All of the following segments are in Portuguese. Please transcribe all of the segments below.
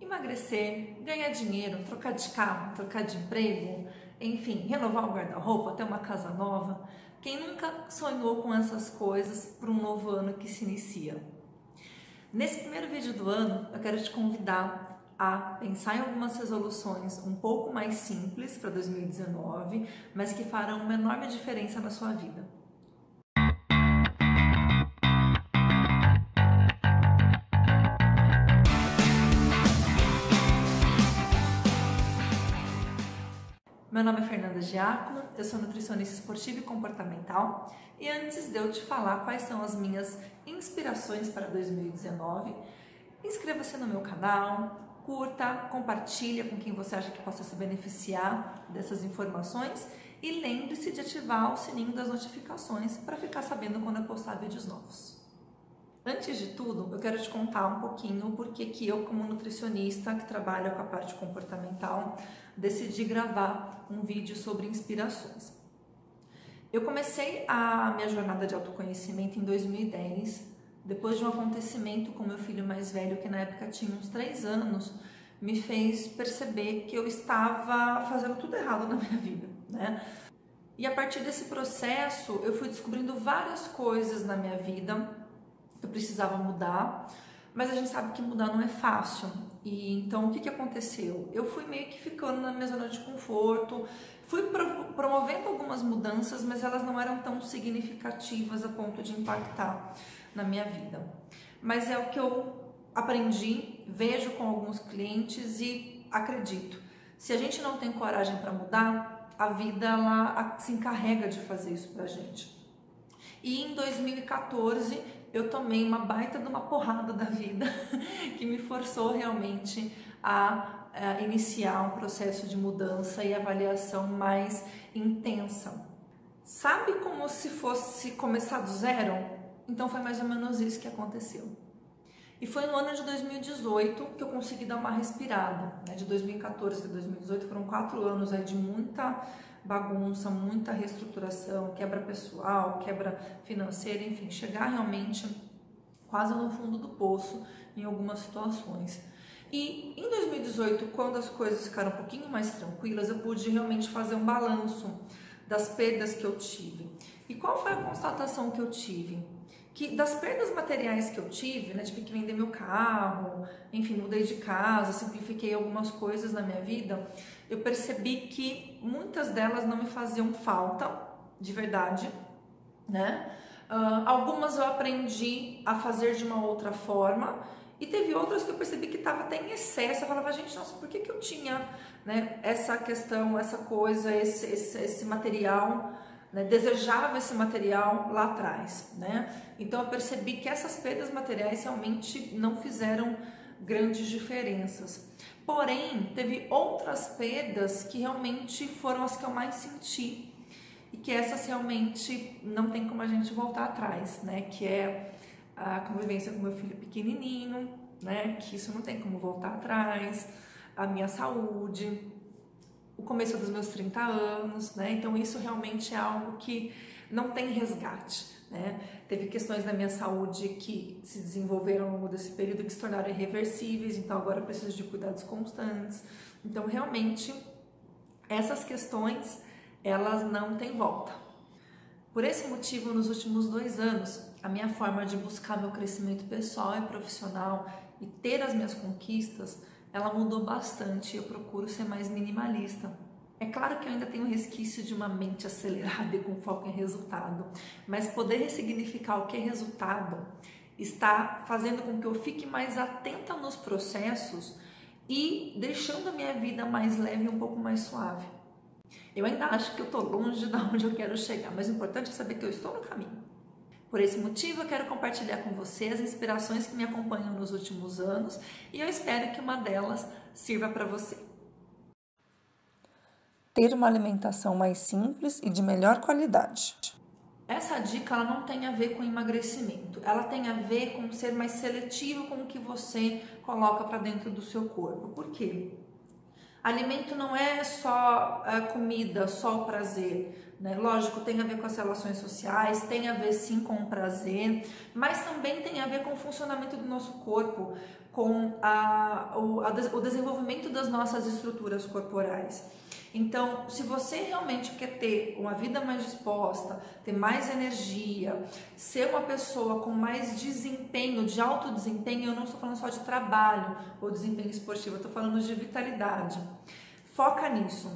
emagrecer, ganhar dinheiro, trocar de carro, trocar de emprego, enfim, renovar o guarda-roupa, ter uma casa nova. Quem nunca sonhou com essas coisas para um novo ano que se inicia? Nesse primeiro vídeo do ano, eu quero te convidar a pensar em algumas resoluções um pouco mais simples para 2019, mas que farão uma enorme diferença na sua vida. Meu nome é Fernanda Giacomo, eu sou nutricionista esportiva e comportamental e antes de eu te falar quais são as minhas inspirações para 2019, inscreva-se no meu canal, curta, compartilha com quem você acha que possa se beneficiar dessas informações e lembre-se de ativar o sininho das notificações para ficar sabendo quando eu postar vídeos novos. Antes de tudo, eu quero te contar um pouquinho porque que eu, como nutricionista que trabalha com a parte comportamental, decidi gravar um vídeo sobre inspirações. Eu comecei a minha jornada de autoconhecimento em 2010, depois de um acontecimento com meu filho mais velho, que na época tinha uns 3 anos, me fez perceber que eu estava fazendo tudo errado na minha vida, né? E a partir desse processo, eu fui descobrindo várias coisas na minha vida eu precisava mudar, mas a gente sabe que mudar não é fácil. E então o que aconteceu? Eu fui meio que ficando na minha zona de conforto, fui promovendo algumas mudanças, mas elas não eram tão significativas a ponto de impactar na minha vida. Mas é o que eu aprendi, vejo com alguns clientes e acredito. Se a gente não tem coragem para mudar, a vida ela se encarrega de fazer isso pra gente. E em 2014 eu tomei uma baita de uma porrada da vida que me forçou realmente a iniciar um processo de mudança e avaliação mais intensa. Sabe como se fosse começar do zero? Então foi mais ou menos isso que aconteceu. E foi no ano de 2018 que eu consegui dar uma respirada, né? De 2014 a 2018 foram 4 anos aí de muita bagunça, muita reestruturação, quebra pessoal, quebra financeira, enfim, chegar realmente quase no fundo do poço em algumas situações. E em 2018, quando as coisas ficaram um pouquinho mais tranquilas, eu pude realmente fazer um balanço das perdas que eu tive. E qual foi a constatação que eu tive? Que das perdas materiais que eu tive, né, tive que vender meu carro, enfim, mudei de casa, simplifiquei algumas coisas na minha vida, eu percebi que muitas delas não me faziam falta, de verdade, né? Algumas eu aprendi a fazer de uma outra forma e teve outras que eu percebi que estava até em excesso. Eu falava, gente, nossa, por que eu tinha, né, essa questão, essa coisa, esse material, né, desejava esse material lá atrás, né? Então eu percebi que essas perdas materiais realmente não fizeram grandes diferenças. Porém, teve outras perdas que realmente foram as que eu mais senti e que essas realmente não tem como a gente voltar atrás, né? Que é a convivência com meu filho pequenininho, né? Que isso não tem como voltar atrás, a minha saúde, o começo dos meus 30 anos, né? Então isso realmente é algo que não tem resgate, né? Teve questões na minha saúde que se desenvolveram ao longo desse período que se tornaram irreversíveis, então agora eu preciso de cuidados constantes. Então realmente essas questões, elas não têm volta. Por esse motivo, nos últimos 2 anos, a minha forma de buscar meu crescimento pessoal e profissional e ter as minhas conquistas, ela mudou bastante. Eu procuro ser mais minimalista. É claro que eu ainda tenho resquício de uma mente acelerada e com foco em resultado, mas poder ressignificar o que é resultado está fazendo com que eu fique mais atenta nos processos e deixando a minha vida mais leve e um pouco mais suave. Eu ainda acho que eu estou longe de onde eu quero chegar, mas o importante é saber que eu estou no caminho. Por esse motivo, eu quero compartilhar com você as inspirações que me acompanham nos últimos anos e eu espero que uma delas sirva para você. Ter uma alimentação mais simples e de melhor qualidade. Essa dica ela não tem a ver com emagrecimento, ela tem a ver com ser mais seletivo com o que você coloca para dentro do seu corpo. Por quê? Alimento não é só comida, só o prazer, né? Lógico, tem a ver com as relações sociais, tem a ver sim com o prazer, mas também tem a ver com o funcionamento do nosso corpo, com o desenvolvimento das nossas estruturas corporais. Então, se você realmente quer ter uma vida mais disposta, ter mais energia, ser uma pessoa com mais desempenho, de alto desempenho, eu não estou falando só de trabalho ou desempenho esportivo, eu estou falando de vitalidade. Foca nisso.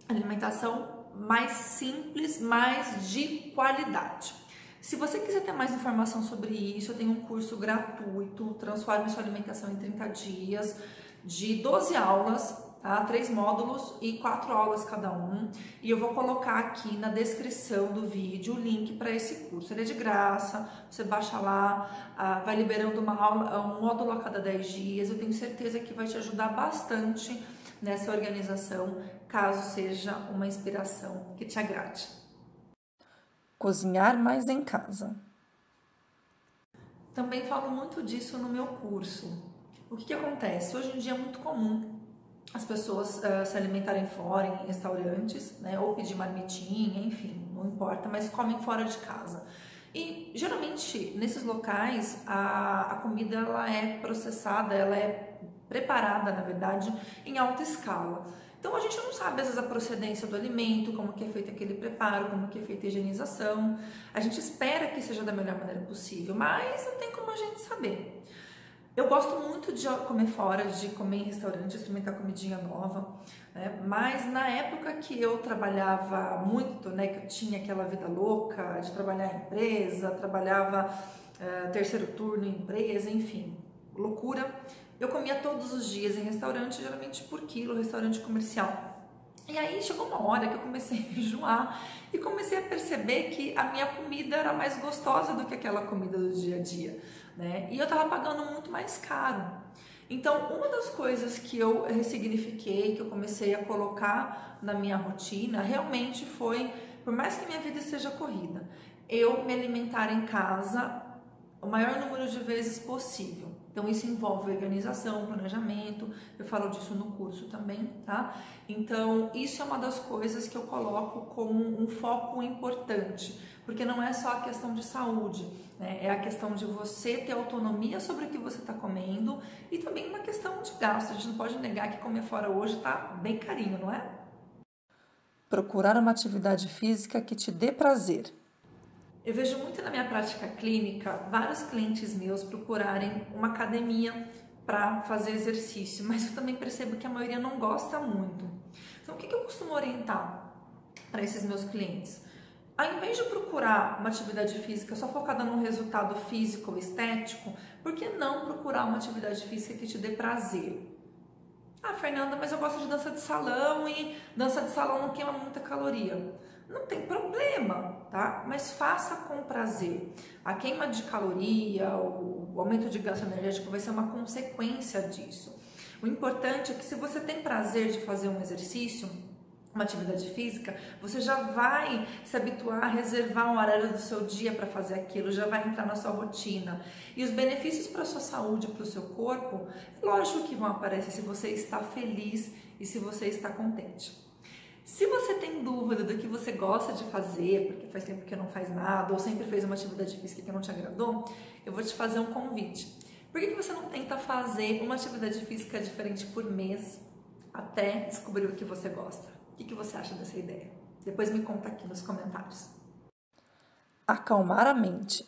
Alimentação mais simples, mais de qualidade. Se você quiser ter mais informação sobre isso, eu tenho um curso gratuito, Transforme Sua Alimentação em 30 dias, de 12 aulas, tá? 3 módulos e 4 aulas cada um. E eu vou colocar aqui na descrição do vídeo o link para esse curso. Ele é de graça, você baixa lá, vai liberando uma aula, um módulo a cada 10 dias. Eu tenho certeza que vai te ajudar bastante nessa organização, caso seja uma inspiração que te agrade. Cozinhar mais em casa. Também falo muito disso no meu curso. O que acontece? Hoje em dia é muito comum as pessoas se alimentarem fora, em restaurantes, né, ou pedir marmitinha, enfim, não importa, mas comem fora de casa. E geralmente nesses locais a comida ela é processada, ela é preparada, na verdade, em alta escala. Então a gente não sabe às vezes a procedência do alimento, como que é feito aquele preparo, como que é feita a higienização. A gente espera que seja da melhor maneira possível, mas não tem como a gente saber. Eu gosto muito de comer fora, de comer em restaurante, experimentar comidinha nova, né? Mas na época que eu trabalhava muito, né, que eu tinha aquela vida louca de trabalhar em empresa, trabalhava terceiro turno em empresa, enfim, loucura. Eu comia todos os dias em restaurante, geralmente por quilo, restaurante comercial. E aí chegou uma hora que eu comecei a enjoar e comecei a perceber que a minha comida era mais gostosa do que aquela comida do dia a dia, né? E eu tava pagando muito mais caro. Então, uma das coisas que eu ressignifiquei, que eu comecei a colocar na minha rotina, realmente foi, por mais que minha vida esteja corrida, eu me alimentar em casa o maior número de vezes possível. Então isso envolve organização, planejamento, eu falo disso no curso também, tá? Então isso é uma das coisas que eu coloco como um foco importante, porque não é só a questão de saúde, né? É a questão de você ter autonomia sobre o que você está comendo e também uma questão de gasto. A gente não pode negar que comer fora hoje tá bem carinho, não é? Procurar uma atividade física que te dê prazer. Eu vejo muito na minha prática clínica vários clientes meus procurarem uma academia para fazer exercício, mas eu também percebo que a maioria não gosta muito. Então, o que eu costumo orientar para esses meus clientes? Ao invés de procurar uma atividade física só focada no resultado físico ou estético, por que não procurar uma atividade física que te dê prazer? Ah, Fernanda, mas eu gosto de dança de salão e dança de salão não queima muita caloria. Não tem problema, tá? Mas faça com prazer. A queima de caloria, o aumento de gasto energético vai ser uma consequência disso. O importante é que se você tem prazer de fazer um exercício, uma atividade física, você já vai se habituar a reservar um horário do seu dia para fazer aquilo, já vai entrar na sua rotina. E os benefícios para a sua saúde, para o seu corpo, lógico que vão aparecer se você está feliz e se você está contente. Se você tem dúvida do que você gosta de fazer, porque faz tempo que não faz nada, ou sempre fez uma atividade física que não te agradou, eu vou te fazer um convite. Por que você não tenta fazer uma atividade física diferente por mês até descobrir o que você gosta? O que você acha dessa ideia? Depois me conta aqui nos comentários. Acalmar a mente.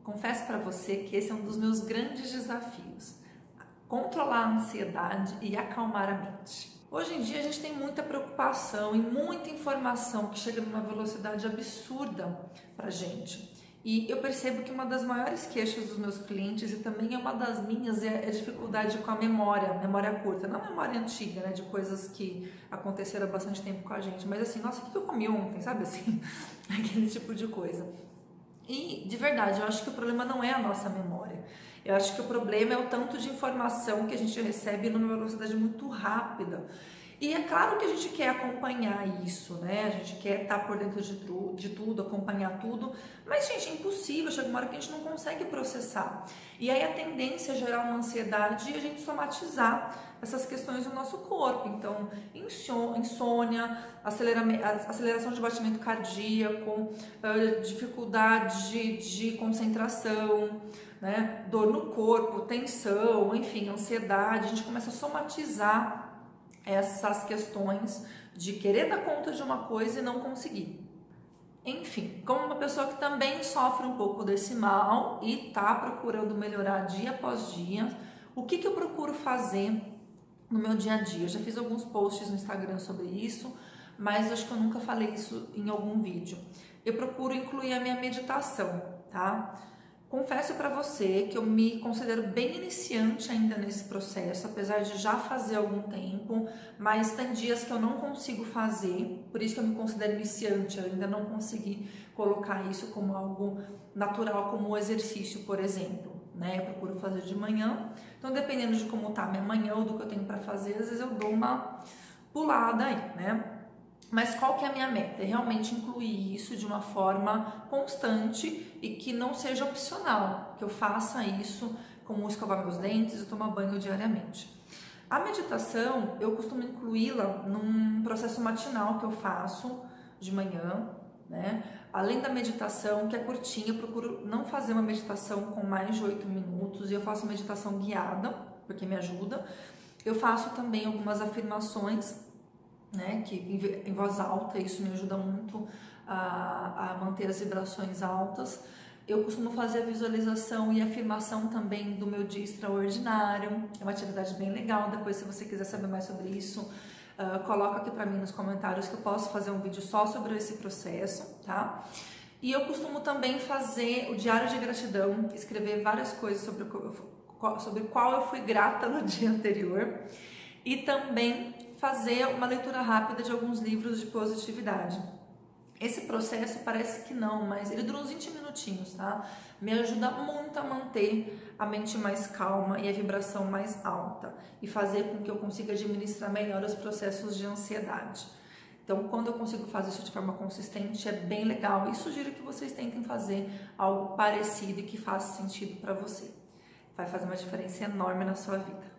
Confesso para você que esse é um dos meus grandes desafios. Controlar a ansiedade e acalmar a mente. Hoje em dia a gente tem muita preocupação e muita informação que chega numa velocidade absurda pra gente. E eu percebo que uma das maiores queixas dos meus clientes, e também é uma das minhas, é a dificuldade com a memória curta, não a memória antiga, né, de coisas que aconteceram há bastante tempo com a gente, mas assim, nossa, o que eu comi ontem, sabe assim, aquele tipo de coisa. E, de verdade, eu acho que o problema não é a nossa memória. Eu acho que o problema é o tanto de informação que a gente recebe numa velocidade muito rápida. E é claro que a gente quer acompanhar isso, né? A gente quer estar por dentro de tudo, acompanhar tudo. Mas, gente, é impossível. Chega uma hora que a gente não consegue processar. E aí a tendência é gerar uma ansiedade e a gente somatizar essas questões do nosso corpo. Então, insônia, aceleração de batimento cardíaco, dificuldade de concentração, né? Dor no corpo, tensão, enfim, ansiedade. A gente começa a somatizar essas questões de querer dar conta de uma coisa e não conseguir. Enfim, como uma pessoa que também sofre um pouco desse mal e tá procurando melhorar dia após dia, o que eu procuro fazer no meu dia a dia? Eu já fiz alguns posts no Instagram sobre isso, mas acho que eu nunca falei isso em algum vídeo. Eu procuro incluir a minha meditação, tá? Confesso para você que eu me considero bem iniciante ainda nesse processo, apesar de já fazer algum tempo, mas tem dias que eu não consigo fazer, por isso que eu me considero iniciante, eu ainda não consegui colocar isso como algo natural, como um exercício, por exemplo, né? Eu procuro fazer de manhã, então dependendo de como tá a minha manhã ou do que eu tenho para fazer, às vezes eu dou uma pulada aí, né? Mas qual que é a minha meta? É realmente incluir isso de uma forma constante e que não seja opcional, que eu faça isso como escovar meus dentes e tomar banho diariamente. A meditação, eu costumo incluí-la num processo matinal que eu faço de manhã, né? Além da meditação, que é curtinha, eu procuro não fazer uma meditação com mais de 8 minutos e eu faço meditação guiada, porque me ajuda. Eu faço também algumas afirmações, né, que em voz alta, isso me ajuda muito a manter as vibrações altas. Eu costumo fazer a visualização e afirmação também do meu dia extraordinário, é uma atividade bem legal. Depois, se você quiser saber mais sobre isso, coloca aqui para mim nos comentários que eu posso fazer um vídeo só sobre esse processo, tá? E eu costumo também fazer o diário de gratidão, escrever várias coisas sobre qual eu fui grata no dia anterior e também fazer uma leitura rápida de alguns livros de positividade. Esse processo parece que não, mas ele dura uns 20 minutinhos, tá? Me ajuda muito a manter a mente mais calma e a vibração mais alta e fazer com que eu consiga administrar melhor os processos de ansiedade. Então, quando eu consigo fazer isso de forma consistente, é bem legal e sugiro que vocês tentem fazer algo parecido e que faça sentido para você. Vai fazer uma diferença enorme na sua vida.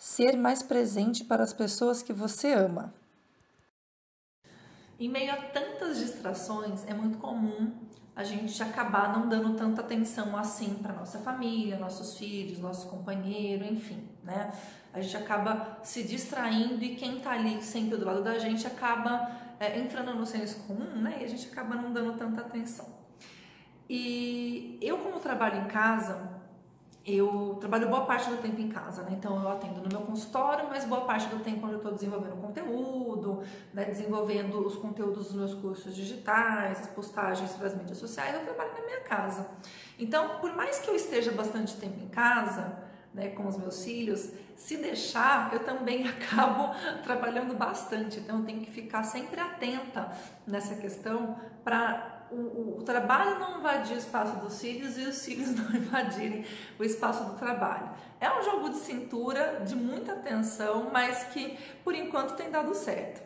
Ser mais presente para as pessoas que você ama. Em meio a tantas distrações, é muito comum a gente acabar não dando tanta atenção assim para nossa família, nossos filhos, nosso companheiro, enfim, né? A gente acaba se distraindo e quem tá ali sempre do lado da gente acaba entrando no senso comum, né? E a gente acaba não dando tanta atenção. E eu, como trabalho em casa, eu trabalho boa parte do tempo em casa, né? Então eu atendo no meu consultório, mas boa parte do tempo eu estou desenvolvendo conteúdo, né? Desenvolvendo os conteúdos dos meus cursos digitais, as postagens para as mídias sociais, eu trabalho na minha casa. Então, por mais que eu esteja bastante tempo em casa, né, com os meus filhos, se deixar, eu também acabo trabalhando bastante. Então eu tenho que ficar sempre atenta nessa questão para o trabalho não invadir o espaço dos filhos e os filhos não invadirem o espaço do trabalho. É um jogo de cintura, de muita atenção, mas que por enquanto tem dado certo.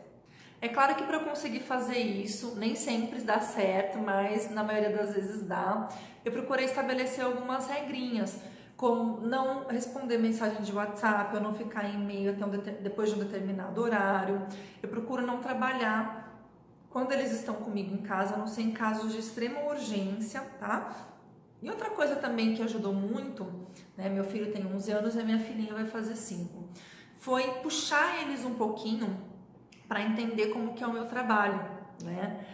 É claro que para eu conseguir fazer isso, nem sempre dá certo, mas na maioria das vezes dá. Eu procurei estabelecer algumas regrinhas, como não responder mensagem de WhatsApp, ou não ficar em e-mail depois de um determinado horário. Eu procuro não trabalhar quando eles estão comigo em casa, a não ser em casos de extrema urgência, tá? E outra coisa também que ajudou muito, né? Meu filho tem 11 anos e a minha filhinha vai fazer 5. Foi puxar eles um pouquinho para entender como que é o meu trabalho, né?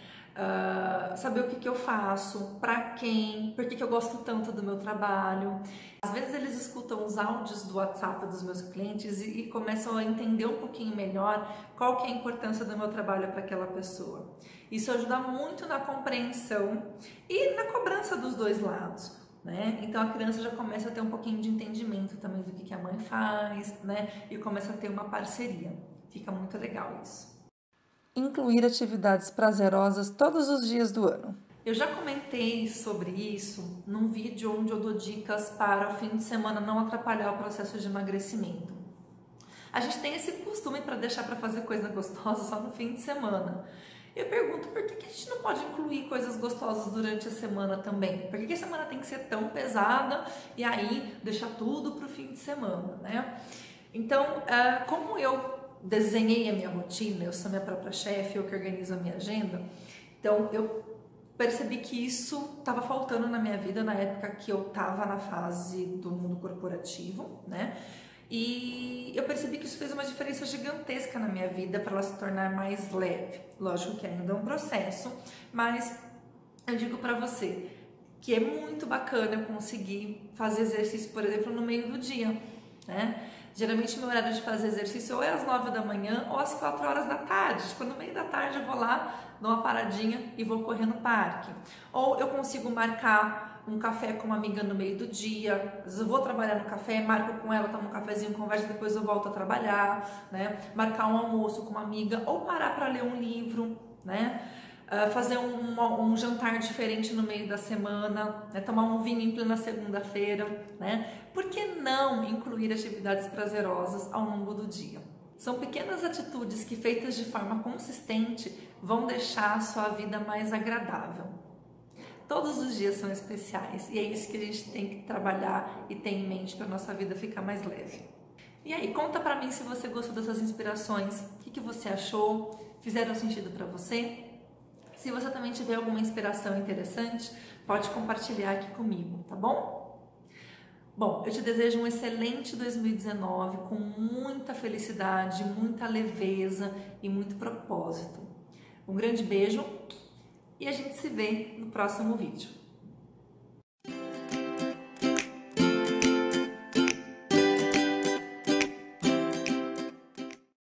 Saber o que eu faço, para quem, por que eu gosto tanto do meu trabalho. Às vezes eles escutam os áudios do WhatsApp dos meus clientes e começam a entender um pouquinho melhor qual que é a importância do meu trabalho para aquela pessoa. Isso ajuda muito na compreensão e na cobrança dos dois lados, né? Então a criança já começa a ter um pouquinho de entendimento também do que a mãe faz, né? E começa a ter uma parceria. Fica muito legal isso. Incluir atividades prazerosas todos os dias do ano. Eu já comentei sobre isso num vídeo onde eu dou dicas para o fim de semana não atrapalhar o processo de emagrecimento. A gente tem esse costume para deixar para fazer coisa gostosa só no fim de semana. Eu pergunto por que a gente não pode incluir coisas gostosas durante a semana também? Por que a semana tem que ser tão pesada e aí deixar tudo para o fim de semana, né? Então, como eu desenhei a minha rotina, eu sou minha própria chefe, eu que organizo a minha agenda, então eu percebi que isso estava faltando na minha vida na época que eu estava na fase do mundo corporativo, né? E eu percebi que isso fez uma diferença gigantesca na minha vida para ela se tornar mais leve. Lógico que ainda é um processo, mas eu digo para você que é muito bacana eu conseguir fazer exercício, por exemplo, no meio do dia, né? Geralmente meu horário de fazer exercício ou é às 9 da manhã ou às 4 horas da tarde. Tipo, no meio da tarde eu vou lá, dou uma paradinha e vou correr no parque. Ou eu consigo marcar um café com uma amiga no meio do dia. Às vezes eu vou trabalhar no café, marco com ela, tomo um cafezinho, conversa, depois eu volto a trabalhar, né? Marcar um almoço com uma amiga ou parar para ler um livro, né? Fazer um jantar diferente no meio da semana, né? Tomar um vinho em plena segunda-feira, né? Por que não incluir atividades prazerosas ao longo do dia? São pequenas atitudes que, feitas de forma consistente, vão deixar a sua vida mais agradável. Todos os dias são especiais e é isso que a gente tem que trabalhar e ter em mente para a nossa vida ficar mais leve. E aí, conta pra mim se você gostou dessas inspirações, o que você achou, fizeram sentido para você? Se você também tiver alguma inspiração interessante, pode compartilhar aqui comigo, tá bom? Bom, eu te desejo um excelente 2019 com muita felicidade, muita leveza e muito propósito. Um grande beijo e a gente se vê no próximo vídeo.